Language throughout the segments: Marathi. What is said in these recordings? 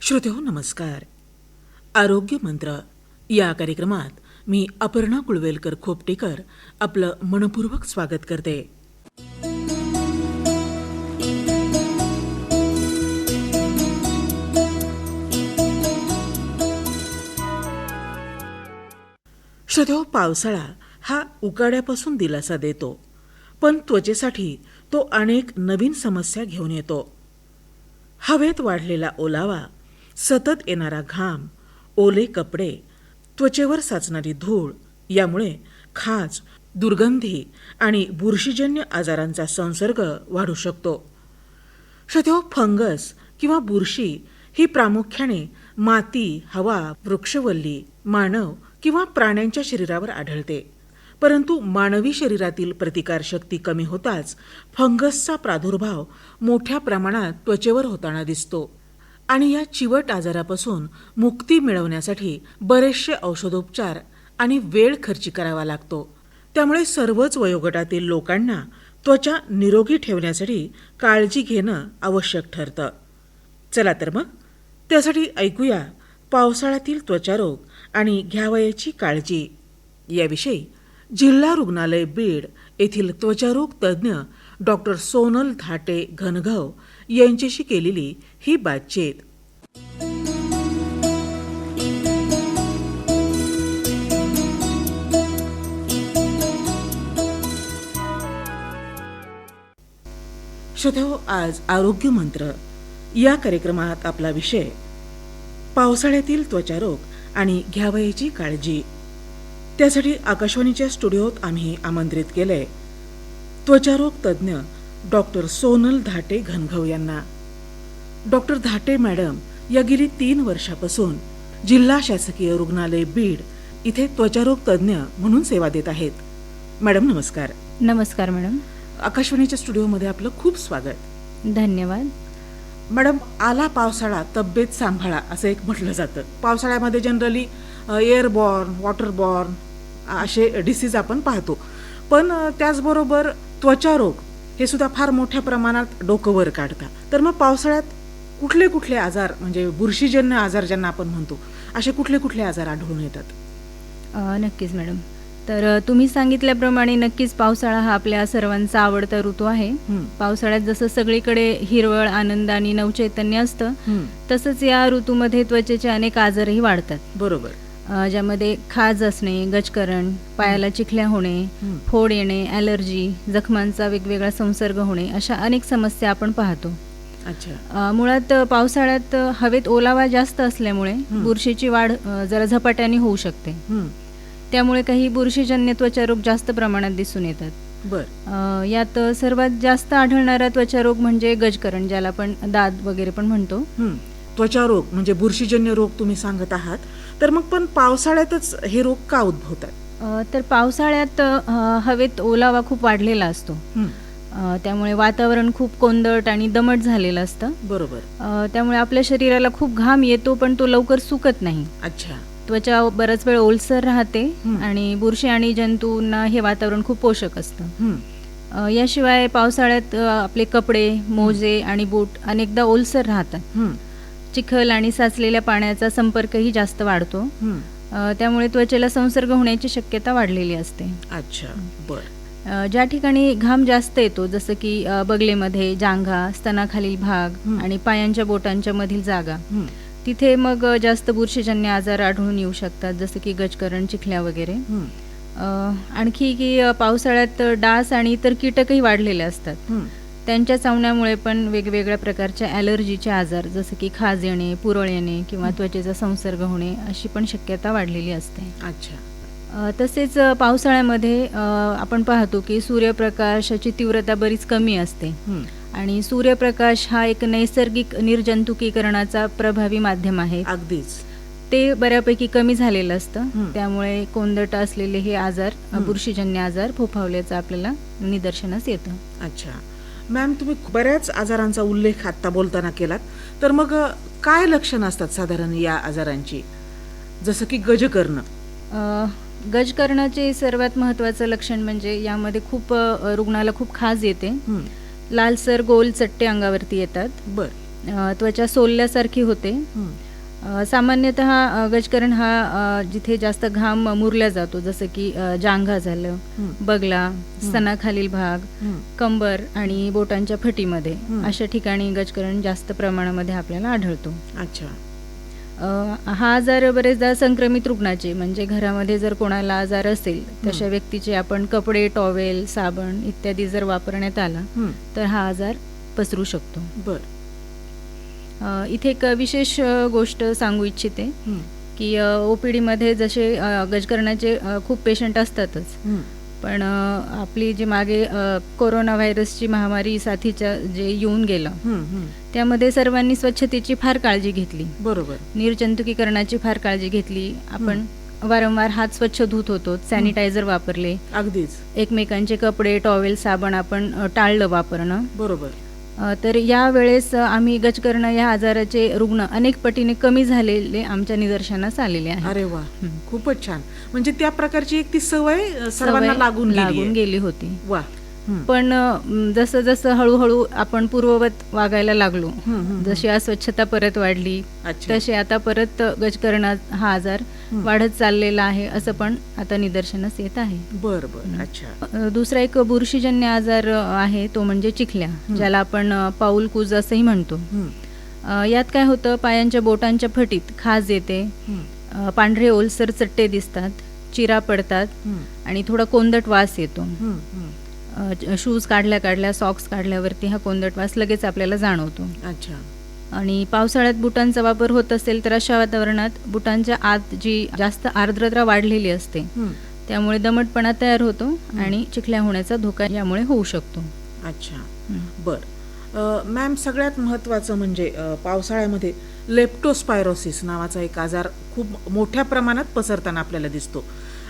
श्रोतेहो नमस्कार. आरोग्य मंत्र या कार्यक्रमात मी अपर्णा कुळवेलकर खोपटेकर आपलं मनपूर्वक स्वागत करते. श्रोतेहो, पावसाळा हा उकाड्यापासून दिलासा देतो, पण त्वचेसाठी तो अनेक नवीन समस्या घेऊन येतो. हवेत वाढलेला ओलावा, सतत येणारा घाम, ओले कपडे, त्वचेवर साचणारी धूळ यामुळे खाज, दुर्गंधी आणि बुरशीजन्य आजारांचा संसर्ग वाढू शकतो. श्रोतेहो, फंगस किंवा बुरशी ही प्रामुख्याने माती, हवा, वृक्षवल्ली, मानव किंवा प्राण्यांच्या शरीरावर आढळते. परंतु मानवी शरीरातील प्रतिकारशक्ती कमी होताच फंगसचा प्रादुर्भाव मोठ्या प्रमाणात त्वचेवर होताना दिसतो आणि या चिवट आजारापासून मुक्ती मिळवण्यासाठी बरेचसे औषधोपचार आणि वेळ खर्ची करावा लागतो. त्यामुळे सर्वच वयोगटातील लोकांना त्वचा निरोगी ठेवण्यासाठी काळजी घेणं आवश्यक ठरतं. चला तर मग त्यासाठी ऐकूया पावसाळ्यातील त्वचारोग आणि घ्यावयाची काळजी याविषयी जिल्हा रुग्णालय बीड येथील त्वचारोग तज्ज्ञ डॉक्टर सोनल धाटे घनघव यांच्याशी केलेली ही बातचीत. श्रोतेहो, आज आरोग्य मंत्र या कार्यक्रमात आपला विषय पावसाळ्यातील त्वचारोग आणि घ्यावयाची काळजी. त्यासाठी आकाशवाणीच्या स्टुडिओत आम्ही आमंत्रित केलंय त्वचारोग तज्ज्ञ डॉक्टर सोनल धाटे घनघव यांना. डॉक्टर धाटे मॅडम या गेली 3 वर्षापासून जिल्हा शासकीय रुग्णालय बीड इथे त्वचारोग तज्ज्ञ म्हणून सेवा देत आहेत. मॅडम नमस्कार. नमस्कार मॅडम. आकाशवाणीच्या स्टुडिओमध्ये आपलं खूप स्वागत. धन्यवाद. मॅडम, आला पावसाळा तब्येत सांभाळा असं एक म्हटलं जातं. पावसाळ्यामध्ये जनरली एअरबॉर्न, वॉटरबॉर्न असे डिसीज आपण पाहतो, पण त्याचबरोबर त्वचारोग हे सुद्धा फार मोठ्या प्रमाणात डोकं वर काढतात. तर मग पावसाळ्यात कुठले कुठले आजार, म्हणजे बुरशीजन्य आजार ज्यांना आपण म्हणतो, असे कुठले कुठले आजार आढळून येतात? नक्कीच मॅडम. तर तुम्ही सांगितल्याप्रमाणे नक्कीच पावसाळा हा आपल्या सर्वांचा आवडता ऋतू आहे. पावसाळ्यात जसं सगळीकडे हिरवळ, आनंद आणि नवचैतन्य असतं, तसंच या ऋतूमध्ये त्वचेचे अनेक आजारही वाढतात. बरोबर. ज्यामध्ये खाज असणे, गजकरण, पायाला चिखल्या होणे, फोड येणे, ॲलर्जी, जखमांचा वेगवेगळा संसर्ग होणे अशा अनेक समस्या आपण पाहतो. अच्छा. मुळात पावसाळ्यात हवेत ओलावा जास्त असल्यामुळे बुरशीची वाढ जरा झपाट्याने होऊ शकते. त्यामुळे काही बुरशीजन्य त्वचारोग जास्त प्रमाणात दिसून येतात. बर. यात सर्वात जास्त आढळणारा त्वचारोग म्हणजे गजकरण, ज्याला आपण दाद वगैरे पण म्हणतो. त्वचारोग म्हणजे बुरशीजन्य रोग तुम्ही सांगत आहात, तर मग पण पावसाळ्यातच हे रोग का उद्भवतात? तर पावसाळ्यात हवेत ओलावा खूप वाढलेला असतो. त्यामुळे वातावरण खूप कोंदट आणि दमट झालेलं असतं. बरोबर. त्यामुळे आपल्या शरीराला खूप घाम येतो, पण तो लवकर सुकत नाही. अच्छा. त्वचा बराच वेळ ओलसर राहते आणि बुरशी आणि जंतूंना हे वातावरण खूप पोषक असतं. याशिवाय पावसाळ्यात आपले कपडे, मोजे आणि बूट अनेकदा ओलसर राहतात. चिखल आणि साचलेल्या पाण्याचा संपर्कही जास्त वाढतो. त्यामुळे त्वचेला संसर्ग होण्याची शक्यता वाढलेली असते. अच्छा. बर. ज्या ठिकाणी घाम जास्त येतो, जसं की बगलेमध्ये, जांघा, स्तनाखालील भाग आणि पायांच्या बोटांच्या मधील जागा, तिथे मग जास्त बुरशीजन्य आजार आढळून येऊ शकतात, जसं की गजकरण, चिखल्या वगैरे. आणखी की पावसाळ्यात डास आणि इतर कीटकही वाढलेले असतात. त्यांच्या चावण्यामुळे पण वेगवेगळ्या प्रकारच्या ॲलर्जीचे आजार, जसं की खाज येणे, पुरळ येणे किंवा त्वचेचा संसर्ग होणे अशी पण शक्यता वाढलेली असते. अच्छा. तसेच पावसाळ्यामध्ये आपण पाहतो की सूर्यप्रकाशाची तीव्रता बरीच कमी असते आणि सूर्यप्रकाश हा एक नैसर्गिक निर्जंतुकीकरणाचा प्रभावी माध्यम आहे. अगदीच. ते बऱ्यापैकी कमी झालेलं असतं. त्यामुळे कोंदट असलेले हे आजार, बुरशीजन्य आजार फोफावल्याचं आपल्याला निदर्शनास येतं. अच्छा. मॅम, तुम्ही बऱ्याच आजारांचा उल्लेख आता बोलताना केलात, तर मग काय लक्षणं असतात साधारण या आजारांची, जसं की गजकर्ण? गजकरणाचे सर्वात महत्त्वाचं लक्षण म्हणजे यामध्ये खूप रुग्णाला खूप खाज येते. लालसर गोल चट्टे अंगावरती येतात. बर. त्वचा सोलल्यासारखी होते. सामान्यतः गजकरण हा जिथे जास्त घाम मुरला जातो, जसं की जांघा झालं, बगला, स्तनाखालील भाग, कंबर आणि बोटांच्या फटीमध्ये, अशा ठिकाणी गजकरण जास्त प्रमाणामध्ये आपल्याला आढळतो. अच्छा. हा आजार बरेचदा संक्रमित रुग्णाचे, म्हणजे घरामध्ये जर कोणाला आजार असेल तशा व्यक्तीचे आपण कपडे, टॉवेल, साबण इत्यादी जर वापरण्यात आला तर हा आजार पसरू शकतो. बर. इथे एक विशेष गोष्ट सांगू इच्छिते की OPD-मध्ये जसे गजकरणाचे खूप पेशंट असतातच, पण आपली जी मागे कोरोना व्हायरसची महामारी साथीच्या जे येऊन गेलं त्यामध्ये सर्वांनी स्वच्छतेची फार काळजी घेतली. बरोबर. निर्जंतुकीकरणाची फार काळजी घेतली. आपण वारंवार हात स्वच्छ धुत होतो, सॅनिटायझर वापरले. अगदीच. एकमेकांचे कपडे, टॉवेल, साबण आपण टाळलं वापरणं. बरोबर. तर यावेळेस आम्ही गजकर्ण या आजाराचे रुग्ण अनेक पटीने कमी झालेले आमच्या निदर्शनास आलेले आहे. अरे वा, खूपच छान. म्हणजे त्या प्रकारची एक ती सवय सर्वांना लागून गेली होती. वा. पण जसं जसं हळूहळू आपण पूर्ववत वागायला लागलो, जशी अस्वच्छता परत वाढली, तसे आता परत गजकर्ण हा आजार वाढत चाललेला आहे, असं पण आता निदर्शनास येत आहे. बर बर. अच्छा. दुसरा एक बुरशीजन्य आजार आहे, तो म्हणजे चिखल्या, ज्याला आपण पाऊल कूज असंही म्हणतो. यात काय होतं, पायांच्या बोटांच्या फटीत खाज येते, पांढरे ओलसर चट्टे दिसतात, चिरा पडतात आणि थोडा कोंदट वास येतो. शूज काढल्या सॉक्स काढल्यावरती हा कोंदट वास लगेच आपल्याला जाणवतो. अच्छा. आणि पावसाळ्यात बुटांचा वापर होत असेल तर अशा वातावरणात बुटांच्या आत जी जास्त आर्द्रता वाढलेली असते त्यामुळे दमटपणा तयार होतो आणि चिखल्या होण्याचा धोका यामुळे होऊ शकतो. अच्छा. बर. मॅम, सगळ्यात महत्त्वाचं म्हणजे पावसाळ्यामध्ये लेप्टोस्पायरोसिस नावाचा एक आजार खूप मोठ्या प्रमाणात पसरताना आपल्याला दिसतो.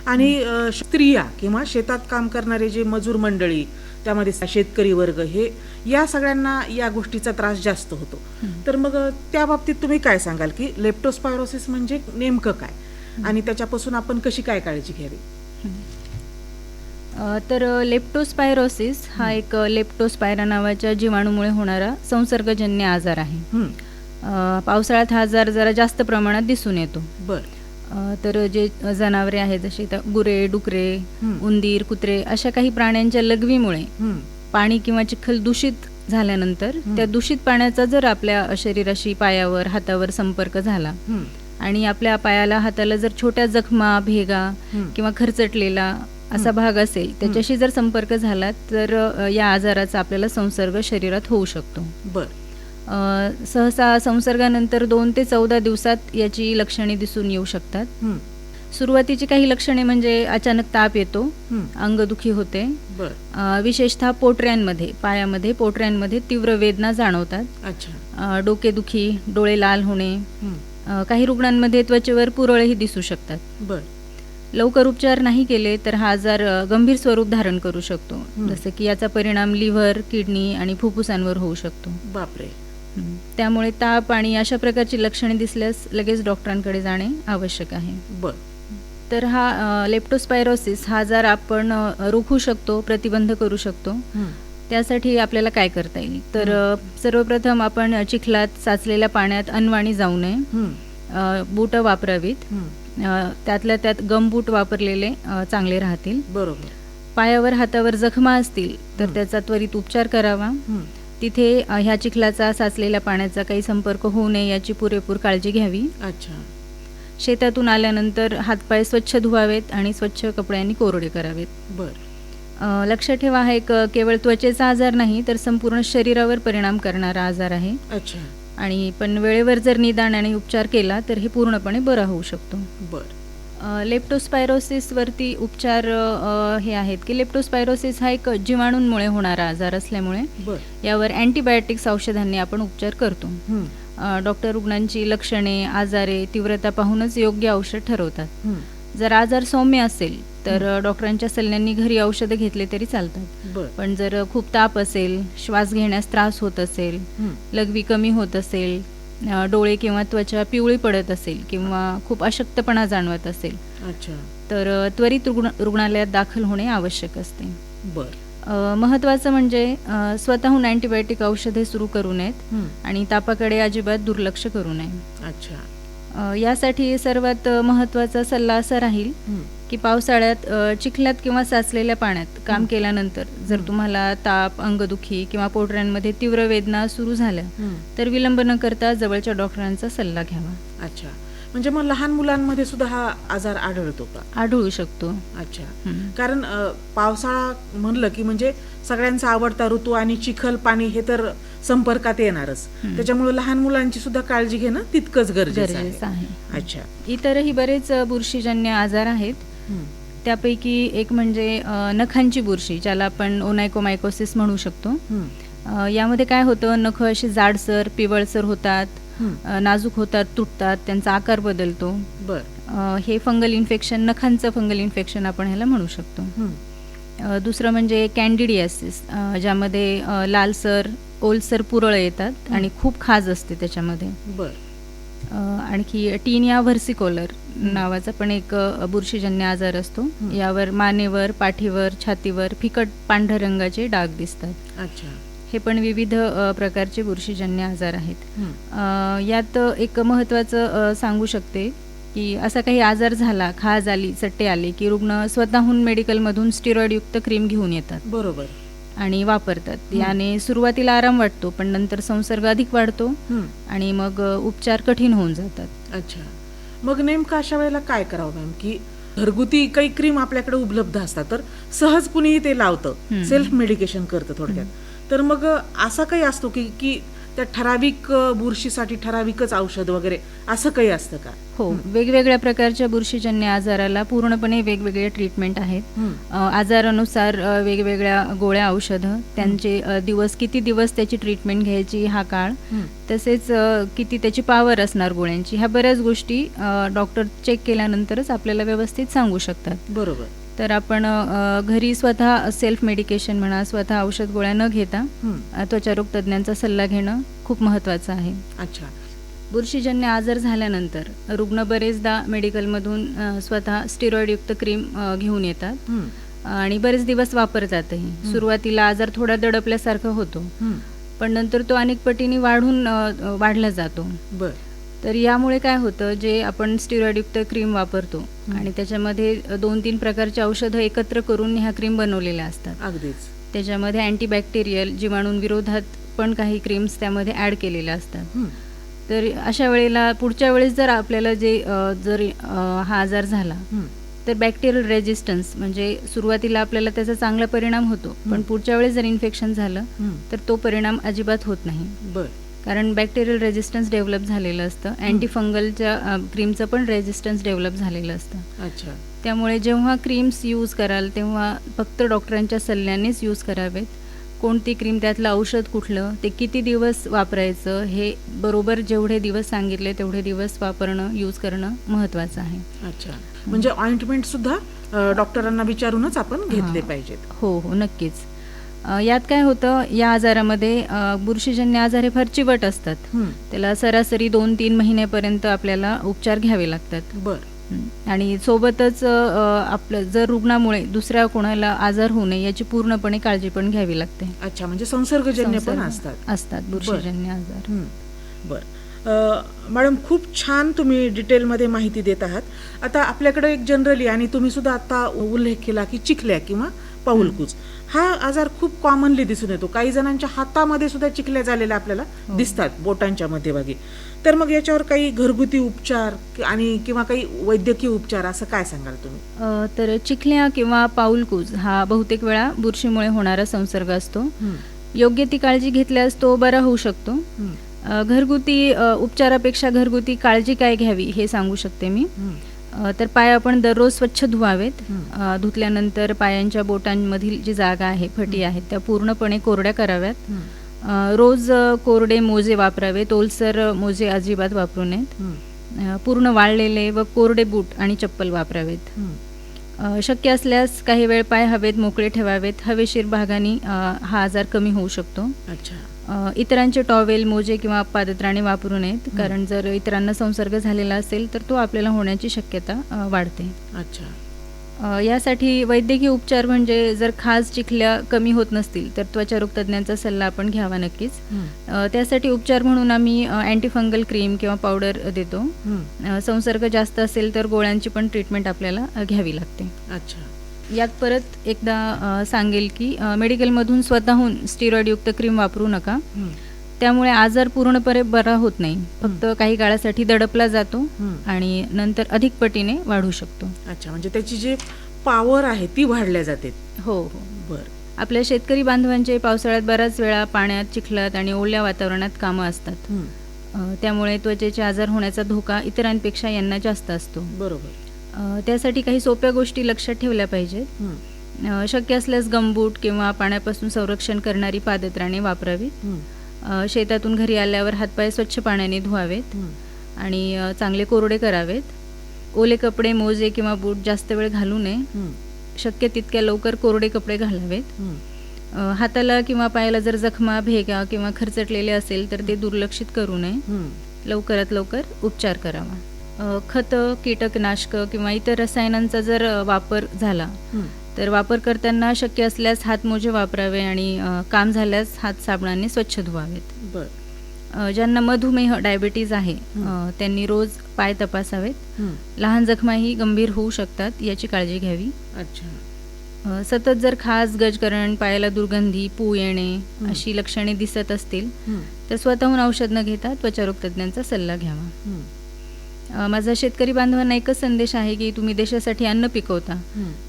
आणि स्त्रिया किंवा शेतात काम करणारे जे मजूर मंडळी, त्यामध्ये शेतकरी वर्ग, हे या सगळ्यांना या गोष्टीचा त्रास जास्त होतो. तर मग त्या बाबतीत तुम्ही काय सांगाल की लेप्टोस्पायरोसिस म्हणजे नेमकं काय आणि त्याच्यापासून आपण कशी काय काळजी घ्यावी? तर लेप्टोस्पायरोसिस हा एक लेप्टोस्पायरा नावाच्या जीवाणूमुळे होणारा संसर्गजन्य आजार आहे. पावसाळ्यात हा आजार जरा जास्त प्रमाणात दिसून येतो. बरं. तर जे जनावरे आहेत, जसे गुरे, डुकरे, उंदीर, कुत्रे, अशा काही प्राण्यांच्या लघवीमुळे पाणी किंवा चिखल दूषित झाल्यानंतर त्या दूषित पाण्याचा जर आपल्या शरीराशी, पायावर, हातावर संपर्क झाला आणि आपल्या पायाला, हाताला जर छोट्या जखमा, भेगा किंवा खरचटलेला असा भाग असेल, त्याच्याशी जर संपर्क झाला तर या आजाराचा आपल्याला संसर्ग शरीरात होऊ शकतो. बरं. सहसा संसर्गानंतर 2 ते 14 दिवसात याची लक्षणे दिसून येऊ शकतात. सुरुवातीची काही लक्षणे म्हणजे अचानक ताप येतो, अंगदुखी होते, विशेषतः पोटऱ्यांमध्ये, पायामध्ये, पोटऱ्यांमध्ये तीव्र वेदना जाणवतात. अच्छा. डोकेदुखी, डोळे लाल होणे, काही रुग्णांमध्ये त्वचेवर पुरळही दिसू शकतात. बरं. लवकर उपचार नाही केले तर हा आजार गंभीर स्वरूप धारण करू शकतो, जसं की याचा परिणाम लिव्हर, किडनी आणि फुफ्फुसांवर होऊ शकतो. बापरे. त्यामुळे ताप आणि अशा प्रकारची लक्षणे दिसल्यास लगेच डॉक्टरांकडे जाणे आवश्यक आहे. बरं. तर हा लेप्टोस्पायरोसिस हा आजार आपण रोखू शकतो, प्रतिबंध करू शकतो. त्यासाठी आपल्याला काय करता येईल, तर सर्वप्रथम आपण चिखलात साचलेल्या पाण्यात अनवाणी जाऊ नये, बूट वापरावीत, त्यातल्या त्यात गमबूट वापरलेले चांगले राहतील. बरोबर. पायावर, हातावर जखमा असतील तर त्याचा त्वरित उपचार करावा. तिथे ह्या चिखलाचा, साचलेल्या पाण्याचा काही संपर्क होऊ नये याची पुरेपूर काळजी घ्यावी. अच्छा. शेतातून आल्यानंतर हातपाय स्वच्छ धुवावेत आणि स्वच्छ कपड्यांनी कोरडे करावेत. बरं. लक्ष ठेवा, हा एक केवळ त्वचेचा आजार नाही तर संपूर्ण शरीरावर परिणाम करणारा आजार आहे. अच्छा. आणि पण वेळेवर जर निदान आणि उपचार केला तर हे पूर्णपणे बरा होऊ शकतो. बरं. लेप्टोस्पायरोसिसवरती उपचार हे आहेत की लेप्टोस्पायरोसिस हा एक जीवाणूंमुळे होणारा आजार असल्यामुळे यावर अँटीबायोटिक्स औषधांनी आपण उपचार करतो. डॉक्टर रुग्णांची लक्षणे, आजारे, तीव्रता पाहूनच योग्य औषध ठरवतात. जर आजार सौम्य असेल तर डॉक्टरांच्या सल्ल्याने घरी औषधं घेतले तरी चालतात. पण जर खूप ताप असेल, श्वास घेण्यास त्रास होत असेल, लघवी कमी होत असेल, डोळे किंवा त्वचा पिवळी पडत असेल किंवा खूप अशक्तपणा जाणवत असेल, अच्छा, तर त्वरित रुग्णालयात दाखल होणे आवश्यक असते. महत्त्वाचं म्हणजे स्वतःहून अँटीबायोटिक औषधे सुरू करू नयेत आणि तापाकडे अजिबात दुर्लक्ष करू नये. अच्छा. यासाठी सर्वात महत्त्वाचा सल्ला असा राहील की पावसाळ्यात चिखल्यात किंवा साचलेल्या पाण्यात काम केल्यानंतर जर तुम्हाला ताप, अंगदुखी किंवा पोटऱ्यांमध्ये तीव्र वेदना सुरू झाल्या तर विलंब न करता जवळच्या डॉक्टरांचा सल्ला घ्यावा. अच्छा, म्हणजे मग लहान मुलांमध्ये सुद्धा हा आजार आढळतो का? आढळू शकतो. अच्छा. कारण पावसाळा म्हणलं की म्हणजे सगळ्यांचा आवडता ऋतू आणि चिखल पाणी हे तर संपर्कात येणारच, त्याच्यामुळे लहान मुलांची सुद्धा काळजी घेणं तितकंच गरजेचं आहे. अच्छा. इतरही बरेच बुरशीजन्य आजार आहेत. त्यापैकी एक म्हणजे नखांची बुरशी, ज्याला आपण ओनायकोमायकोसिस म्हणू शकतो. यामध्ये काय होतं, नख अशी जाडसर, पिवळसर होतात, नाजूक होतात, तुटतात, त्यांचा आकार बदलतो. हे फंगल इन्फेक्शन, नखांचं फंगल इन्फेक्शन आपण ह्याला म्हणू शकतो. दुसरं म्हणजे कॅन्डिडियासिस, ज्यामध्ये लालसर, ओलसर पुरळ येतात आणि खूप खाज असते त्याच्यामध्ये. आणखी टीनिया व्हर्सिकोलर नावाचा पण एक बुरशीजन्य आजार असतो. यावर मानेवर, पाठीवर, छातीवर फिकट पांढऱ्या रंगाचे डाग दिसतात. अच्छा. हे पण विविध प्रकारचे बुरशीजन्य आजार आहेत. यात एक महत्त्वाचं सांगू शकते की असा काही आजार झाला, खाज आली, चट्टे आले की रुग्ण स्वतःहून मेडिकलमधून स्टिरॉइडयुक्त क्रीम घेऊन येतात. बरोबर. आणि वापरतात. याने सुरुवातीला आराम वाटतो, पण नंतर संसर्ग अधिक वाढतो आणि मग उपचार कठीण होऊन जातात. अच्छा. मग नेमकं अशा वेळेला काय करावं मॅम, की घरगुती काही क्रीम आपल्याकडे उपलब्ध असतात तर सहज कुणीही ते लावतं, सेल्फ मेडिकेशन करतं थोडक्यात, तर मग असा काही असतो की त्या ठराविक बुरशीसाठी ठराविकच औषध वगैरे असं काही असतं का? हो, वेगवेगळ्या प्रकारच्या बुरशीजन्य आजाराला पूर्णपणे वेगवेगळे ट्रीटमेंट आहेत. आजारानुसार वेगवेगळ्या गोळ्या, औषधं, त्यांचे दिवस, किती दिवस त्याची ट्रीटमेंट घ्यायची हा काळ, तसेच किती त्याची पॉवर असणार गोळ्यांची, ह्या बऱ्याच गोष्टी डॉक्टर चेक केल्यानंतरच आपल्याला व्यवस्थित सांगू शकतात. बरोबर. तर आपण घरी स्वतः सेल्फ मेडिकेशन म्हणा, स्वतः औषध गोळ्या न घेता त्वचारोग तज्ज्ञांचा सल्ला घेणं खूप महत्त्वाचं आहे. अच्छा. बुरशीजन्य आजार झाल्यानंतर रुग्ण बरेचदा मेडिकलमधून स्वतः स्टिरॉइडयुक्त क्रीम घेऊन येतात आणि बरेच दिवस वापरतातही. सुरुवातीला आजार थोडा दडपल्यासारखा होतो, पण नंतर तो अनेक पटीने वाढला जातो. तर यामुळे काय होतं, जे आपण स्टिरॉइडयुक्त क्रीम वापरतो आणि त्याच्यामध्ये 2-3 प्रकारचे औषधं एकत्र करून ह्या क्रीम बनवलेल्या असतात. अगदीच. त्याच्यामध्ये अँटीबॅक्टेरियल, जीवाणूंविरोधात पण काही क्रीम्स त्यामध्ये ॲड केलेल्या असतात. तर अशा वेळेला पुढच्या वेळेस जर आपल्याला जर हा आजार झाला तर बॅक्टेरियल रेजिस्टन्स, म्हणजे सुरुवातीला आपल्याला त्याचा चांगला परिणाम होतो, पण पुढच्या वेळेस जर इन्फेक्शन झालं तर तो परिणाम अजिबात होत नाही. कारण बॅक्टेरियल रेजिस्टन्स डेव्हलप झालेलं असतं. अँटी फंगलच्या क्रीमचं पण रेजिस्टन्स डेव्हलप झालेलं असतं. अच्छा. त्यामुळे जेव्हा क्रीम्स यूज कराल तेव्हा फक्त डॉक्टरांच्या सल्ल्यानेच यूज करावेत. कोणती क्रीम, त्यातलं औषध कुठलं, ते किती दिवस वापरायचं, हे बरोबर जेवढे दिवस सांगितले तेवढे दिवस वापरणं, यूज करणं महत्त्वाचं आहे. अच्छा. म्हणजे ऑइंटमेंट सुद्धा डॉक्टरांना विचारूनच आपण घेतले पाहिजेत. हो, नक्कीच. यात काय होतं, या आजारामध्ये बुरशीजन्य आजार हे फार चिवट असतात. त्याला सरासरी 2-3 महिन्यापर्यंत आपल्याला उपचार घ्यावे लागतात. आणि सोबतच आपलं जर रुग्णामुळे दुसऱ्या कोणाला आजार होऊ नये याची पूर्णपणे काळजी पण घ्यावी लागते. अच्छा. म्हणजे संसर्गजन्य पण असतात बुरशीजन्य आजार. मॅडम, खूप छान तुम्ही डिटेलमध्ये माहिती देत आहात. आता आपल्याकडे एक जनरली, आणि तुम्ही सुद्धा आता उल्लेख केला की चिखल्या किंवा पाऊलकूच हा आजार खूप कॉमनली दिसून येतो. काही जणांच्या हातामध्ये सुद्धा चिखल्या झालेल्या आपल्याला दिसतात, बोटांच्या मध्यभागी. तर मग याच्यावर काही घरगुती उपचार आणि किंवा काही वैद्यकीय उपचार असं काय सांगाल तुम्ही? तर चिखल्या किंवा पाऊलकूज हा बहुतेक वेळा बुरशीमुळे होणारा संसर्ग असतो. योग्य ती काळजी घेतल्यास तो बरा होऊ शकतो. घरगुती उपचारापेक्षा घरगुती काळजी काय घ्यावी हे सांगू शकते मी. तर पाय आपण दररोज स्वच्छ धुवावेत. धुतल्यानंतर पायांच्या बोटांमधील जी जागा आहे, फटी आहेत, त्या पूर्णपणे कोरड्या कराव्यात. रोज कोरडे मोजे वापरावेत, ओलसर मोजे अजिबात वापरू नयेत. पूर्ण वाळलेले व कोरडे बूट आणि चप्पल वापरावेत. शक्य असल्यास काही वेळ पाय हवेत मोकळे ठेवावेत. हवेशीर भागाने हा आजार कमी होऊ शकतो. इतरांचे टॉवेल, मोजे किंवा पादत्राणे वापरू नयेत, कारण जर इतरांना संसर्ग झालेला असेल तर तो आपल्याला होण्याची शक्यता वाढते. अच्छा. यासाठी वैद्यकीय उपचार म्हणजे जर खाज चिखल्या कमी होत नसतील तर त्वचारोग तज्ज्ञांचा सल्ला आपण घ्यावा नक्कीच. त्यासाठी उपचार म्हणून आम्ही अँटीफंगल क्रीम किंवा पावडर देतो. संसर्ग जास्त असेल तर गोळ्यांची पण ट्रीटमेंट आपल्याला घ्यावी लागते. अच्छा. यात परत एकदा सांगेल की मेडिकलमधून स्वतःहून स्टिरॉइडयुक्त क्रीम वापरू नका. त्यामुळे आजार पूर्णपणे बरा होत नाही, फक्त काही काळासाठी दडपला जातो आणि नंतर अधिक पटीने वाढू शकतो. अच्छा, म्हणजे त्याची जी पॉवर आहे ती वाढल्या जाते. हो हो. बर. आपल्या शेतकरी बांधवांचे पावसाळ्यात बऱ्याच वेळा पाण्यात, चिखलात आणि ओल्या वातावरणात कामं असतात. त्यामुळे त्वचेचे आजार होण्याचा धोका इतरांपेक्षा यांना जास्त असतो. बरोबर. त्यासाठी काही सोप्या गोष्टी लक्षात ठेवल्या पाहिजेत. शक्य असल्यास गमबूट किंवा पाण्यापासून संरक्षण करणारी पादत्राणे वापरावीत. शेतातून घरी आल्यावर हातपाय स्वच्छ पाण्याने धुवावेत आणि चांगले कोरडे करावेत. ओले कपडे, मोजे किंवा बूट जास्त वेळ घालू नये. शक्य तितक्या लवकर कोरडे कपडे घालावेत. हाताला किंवा पायाला जर जखमा, भेगा किंवा खरचटलेले असेल तर ते दुर्लक्षित करू नये. लवकरात लवकर उपचार करावा. खतं, कीटकनाशकं किंवा इतर रसायनांचा जर वापर झाला तर वापर करताना शक्य असल्यास हातमोजे वापरावे आणि काम झाल्यास हात साबणाने स्वच्छ धुवावेत. बर. ज्यांना मधुमेह, डायबिटीज आहे त्यांनी रोज पाय तपासावेत. लहान जखमाही गंभीर होऊ शकतात, याची काळजी घ्यावी. अच्छा. सतत जर खाज, गजकरण, पायाला दुर्गंधी, पू येणे अशी लक्षणे दिसत असतील तर स्वतःहून औषध न घेता त्वचारोग तज्ज्ञांचा सल्ला घ्यावा. माझा शेतकरी बांधवांना एकच संदेश आहे की तुम्ही देशासाठी अन्न पिकवता,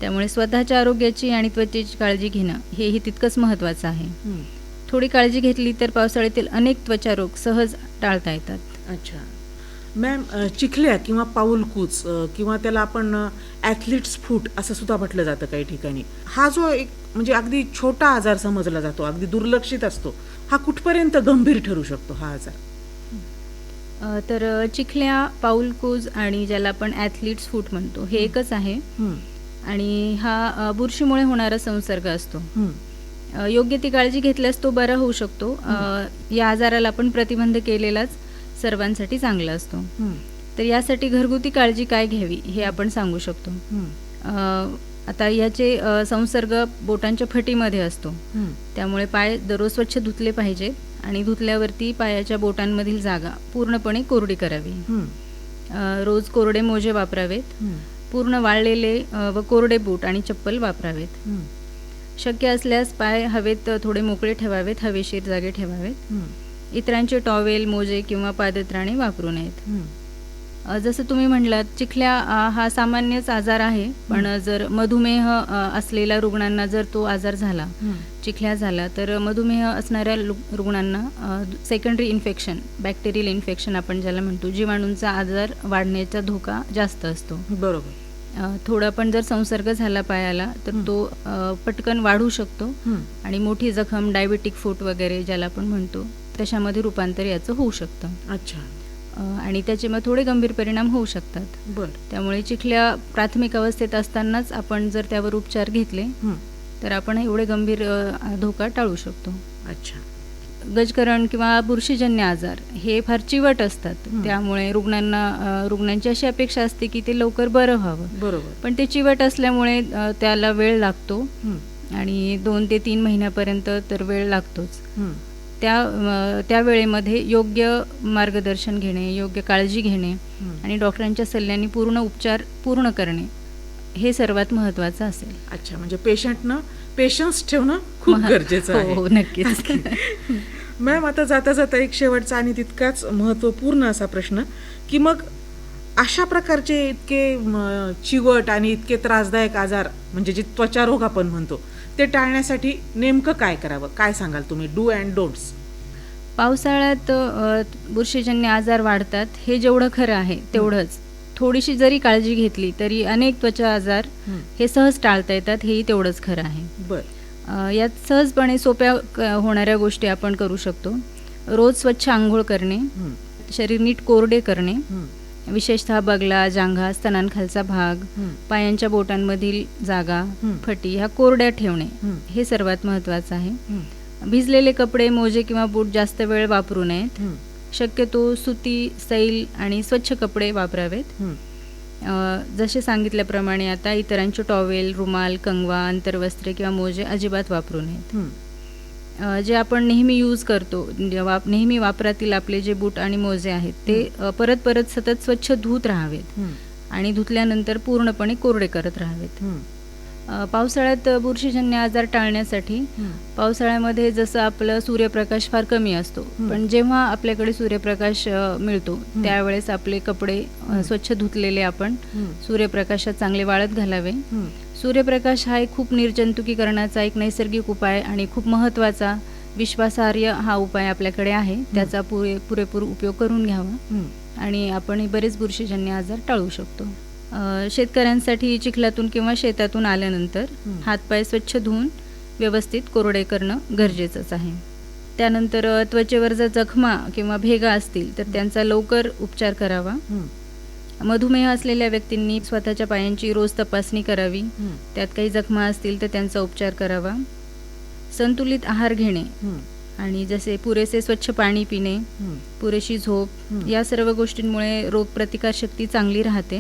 त्यामुळे स्वतःच्या आरोग्याची आणि त्वचेची काळजी घेणं हेही तितकंच महत्त्वाचं आहे. थोडी काळजी घेतली तर पावसाळ्यातील अनेक त्वचारोग सहज टाळता येतात. अच्छा मॅम, चिखल्या किंवा पाऊलकूच किंवा त्याला आपण ॲथलीट्स फूट असं सुद्धा म्हटलं जातं काही ठिकाणी, हा जो एक म्हणजे अगदी छोटा आजार समजला जातो, अगदी दुर्लक्षित असतो, हा कुठपर्यंत गंभीर ठरू शकतो हा आजार? तर चिखल्या, पाऊलकूज आणि ज्याला आपण ॲथलीट्स फूट म्हणतो हे एकच आहे आणि हा बुरशीमुळे होणारा संसर्ग असतो. योग्य ती काळजी घेतल्यास तो बरा होऊ शकतो. या आजाराला आपण प्रतिबंध केलेलाच सर्वांसाठी चांगला असतो. तर यासाठी घरगुती काळजी काय घ्यावी हे आपण सांगू शकतो. आता याचे संसर्ग बोटांच्या फटीमध्ये असतो, त्यामुळे पाय दररोज स्वच्छ धुतले पाहिजेत आणि धुतल्यावरती पायाच्या बोटांमधील जागा पूर्णपणे कोरडी करावी. रोज कोरडे मोजे वापरावेत. पूर्ण वाळलेले व कोरडे बूट आणि चप्पल वापरावेत. शक्य असल्यास पाय हवेत थोडे मोकळे ठेवावेत, हवेशीर जागे ठेवावेत. इतरांचे टॉवेल, मोजे किंवा पादत्राणे वापरू नयेत. जसं तुम्ही म्हणलात, चिखल्या हा सामान्यच आजार आहे, पण जर मधुमेह असलेल्या रुग्णांना जर तो आजार झाला, चिखल्या झाला, तर मधुमेह असणाऱ्या रुग्णांना सेकंडरी इन्फेक्शन, बॅक्टेरियल इन्फेक्शन आपण ज्याला म्हणतो, जीवाणूंचा आजार वाढण्याचा धोका जास्त असतो. बरोबर. थोडा पण जर संसर्ग झाला पायाला तर तो पटकन वाढू शकतो आणि मोठी जखम, डायबेटिक फूट वगैरे ज्याला आपण म्हणतो तशामध्ये रूपांतर याचं होऊ शकतं. अच्छा. आणि त्याचे मग थोडे गंभीर परिणाम होऊ शकतात. बर. त्यामुळे चिखल्या प्राथमिक अवस्थेत असतानाच आपण जर त्यावर उपचार घेतले तर आपण एवढे गंभीर धोका टाळू शकतो. अच्छा. गजकरण किंवा बुरशीजन्य आजार हे फार चिवट असतात, त्यामुळे रुग्णांची अशी अपेक्षा असते की ते लवकर बरं व्हावं. बरोबर. पण ते चिवट असल्यामुळे त्याला वेळ लागतो आणि 2 ते 3 महिन्यापर्यंत तर वेळ लागतोच. त्या वेळेमध्ये योग्य मार्गदर्शन घेणे, योग्य काळजी घेणे आणि डॉक्टरांच्या सल्ल्याने पूर्ण उपचार पूर्ण करणे हे सर्वात महत्त्वाचं असेल. अच्छा, म्हणजे पेशंटनं पेशन्स ठेवणं खूप गरजेचं आहे. हो, नक्कीच. मॅम, आता जाता जाता एक शेवटचा आणि तितकाच महत्त्वपूर्ण असा प्रश्न की मग अशा प्रकारचे इतके चिवट आणि इतके त्रासदायक आजार म्हणजे जे त्वचारोग आपण म्हणतो ते टाळण्यासाठी नेमकं काय करावं, काय सांगाल तुम्ही? Do and don'ts. पावसाळ्यात बुरशीजन्य आजार वाढतात हे जेवढं खरं आहे तेवढंच थोडीशी जरी काळजी घेतली तरी अनेक त्वचा आजार हे सहज टाळता येतात, हेही तेवढंच खरं आहे. बरं. यात सहजपणे सोप्या होणाऱ्या गोष्टी आपण करू शकतो. रोज स्वच्छ आंघोळ करणे, शरीर नीट कोरडे करणे, विशेषतः बगला, जांघा, स्तनांखालचा भाग, पायांच्या बोटांमधील जागा, फटी ह्या कोरड्या ठेवणे हे सर्वात महत्त्वाचं आहे. भिजलेले कपडे, मोजे किंवा बूट जास्त वेळ वापरू नयेत. शक्यतो सुती, सैल आणि स्वच्छ कपडे वापरावेत. जसे सांगितल्याप्रमाणे आता इतरांचे टॉवेल, रुमाल, कंगवा, अंतर्वस्त्रे किंवा मोजे अजिबात वापरू नयेत. जे आपण नेहमी यूज करतो, नेहमी वापरातील आपले जे बूट आणि मोजे आहेत ते परत परत सतत स्वच्छ धुत राहावेत आणि धुतल्यानंतर पूर्णपणे कोरडे करत राहावेत. पावसाळ्यात बुरशीजन्य आजार टाळण्यासाठी पावसाळ्यामध्ये जसं आपलं सूर्यप्रकाश फार कमी असतो, पण जेव्हा आपल्याकडे सूर्यप्रकाश मिळतो त्यावेळेस आपले कपडे स्वच्छ धुतलेले आपण सूर्यप्रकाशात चांगले वाळत घालावे. सूर्यप्रकाश हा एक खूप निर्जंतुकीकरणाचा एक नैसर्गिक उपाय आणि खूप महत्त्वाचा विश्वासार्ह हा उपाय आपल्याकडे आहे. त्याचा पुरेपूर उपयोग करून घ्यावा आणि आपण बरेच बुरशीजन्य आजार टाळू शकतो. शेतकऱ्यांसाठी चिखलातून किंवा शेतातून आल्यानंतर हातपाय स्वच्छ धुवून व्यवस्थित कोरडे करणं गरजेचंच आहे. त्यानंतर त्वचेवर जर जखमा किंवा भेगा असतील तर त्यांचा लवकर उपचार करावा. मधुमेह असलेल्या व्यक्तींनी स्वतःच्या पायांची रोज तपासणी करावी. त्यात काही जखमा असतील तर त्यांचा उपचार करावा. संतुलित आहार घेणे आणि जसे पुरेसे स्वच्छ पाणी पिणे, पुरेशी झोप, या सर्व गोष्टींमुळे रोगप्रतिकारशक्ती चांगली राहते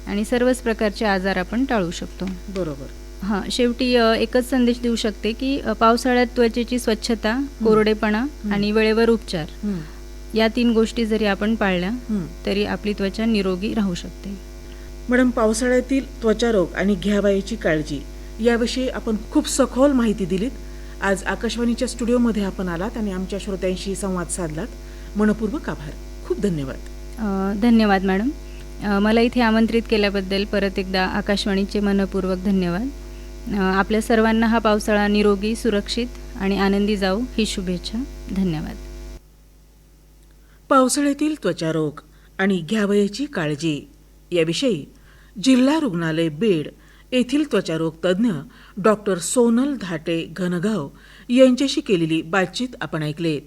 आणि सर्वच प्रकारचे आजार आपण टाळू शकतो. बरोबर. शेवटी एकच संदेश देऊ शकते की पावसाळ्यात त्वचेची स्वच्छता, कोरडेपणा आणि वेळेवर उपचार या 3 गोष्टी जरी आपण पाळल्या तरी आपली त्वचा निरोगी राहू शकते. मॅडम, पावसाळ्यातील त्वचारोग आणि घ्यावयाची काळजी याविषयी आपण खूप सखोल माहिती दिलीत. आज आकाशवाणीच्या स्टुडिओमध्ये आपण आलात आणि आमच्या श्रोत्यांशी संवाद साधलात. मनपूर्वक आभार. खूप धन्यवाद. धन्यवाद मॅडम. मला इथे आमंत्रित केल्याबद्दल परत एकदा आकाशवाणीचे मनपूर्वक धन्यवाद. आपल्या सर्वांना हा पावसाळा निरोगी, सुरक्षित आणि आनंदी जाऊ ही शुभेच्छा. धन्यवाद. पावसाळ्यातील त्वचारोग आणि घ्यावयाची काळजी याविषयी जिल्हा रुग्णालय बीड येथील त्वचारोग तज्ज्ञ डॉक्टर सोनल धाटे घनगाव यांच्याशी केलेली बातचीत आपण ऐकलेत.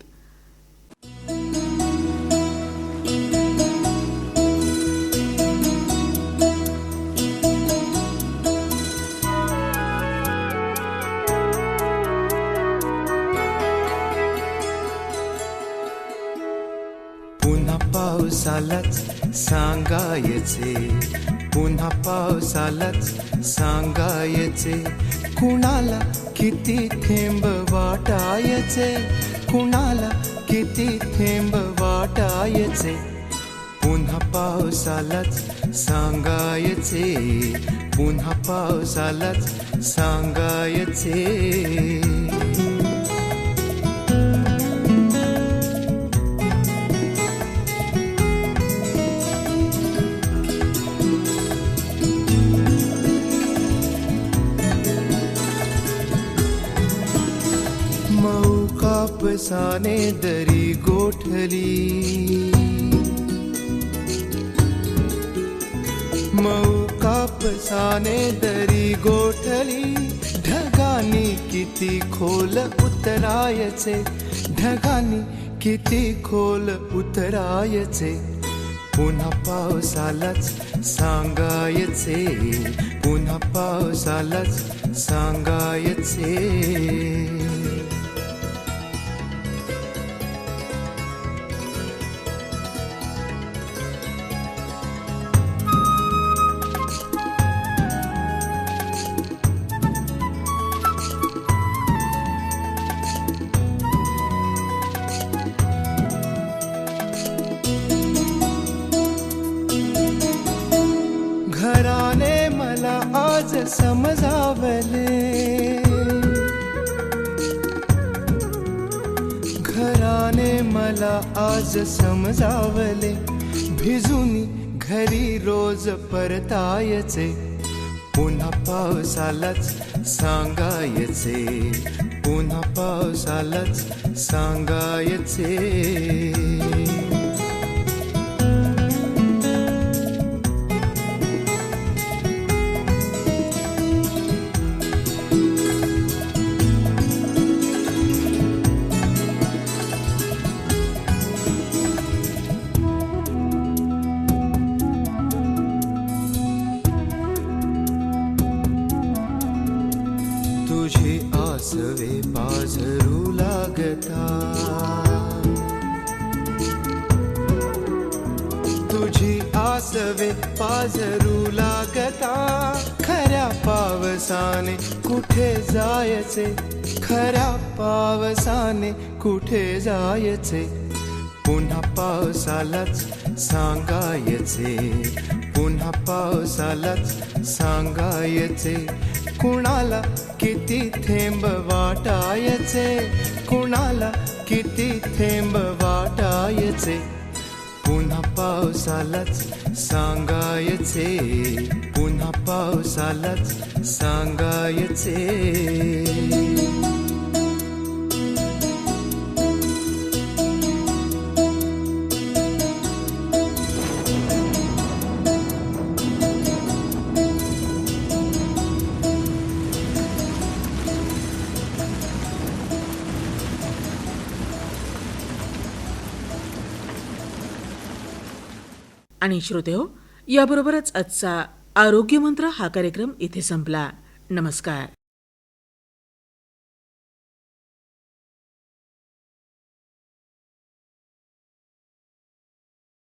पुन्हा पावसालाच सांगायचे, पुन्हा पावसालाच सांगायचे, कुणाला किती थेंब वाटायचे, कुणाला किती थेंब वाटायचे, पुन्हा पावसालाच सांगायचे, पुन्हा पावसालाच सांगायचे. कापसाने दरी गोठली, मऊ कापसाने दरी गोठली, ढगानी किती खोल उतरायचे, ढगानी किती खोल उतरायचे, पुन्हा पावसालाच सांगायचे, पुन्हा पावसालाच सांगायचे. घराने मला आज समजावले, घराने मला आज समजावले, भिजूनी घरी रोज परतायचे, पुन्हा पावसालाच सांगायचे, पुन्हा पावसालाच सांगायचे. तुझी आसवे पाझरू लागता, तुझी आसवे पाझरू लागता. खऱ्या पावसाने कुठे जायचे, खऱ्या पावसाने कुठे जायचे. पुन्हा पावसालाच सांगायचे, पुन्हा पावसालाच सांगायचे. कुणाला किती थेंब वाटायचे, कुणाला किती थेंब वाटायचे. पुन्हा पावसालाच सांगायचे, पुन्हा पावसालाच सांगायचे. आणि श्रोतेहो, याबरोबरच आजचा आरोग्य मंत्र हा कार्यक्रम इथे संपला. नमस्कार.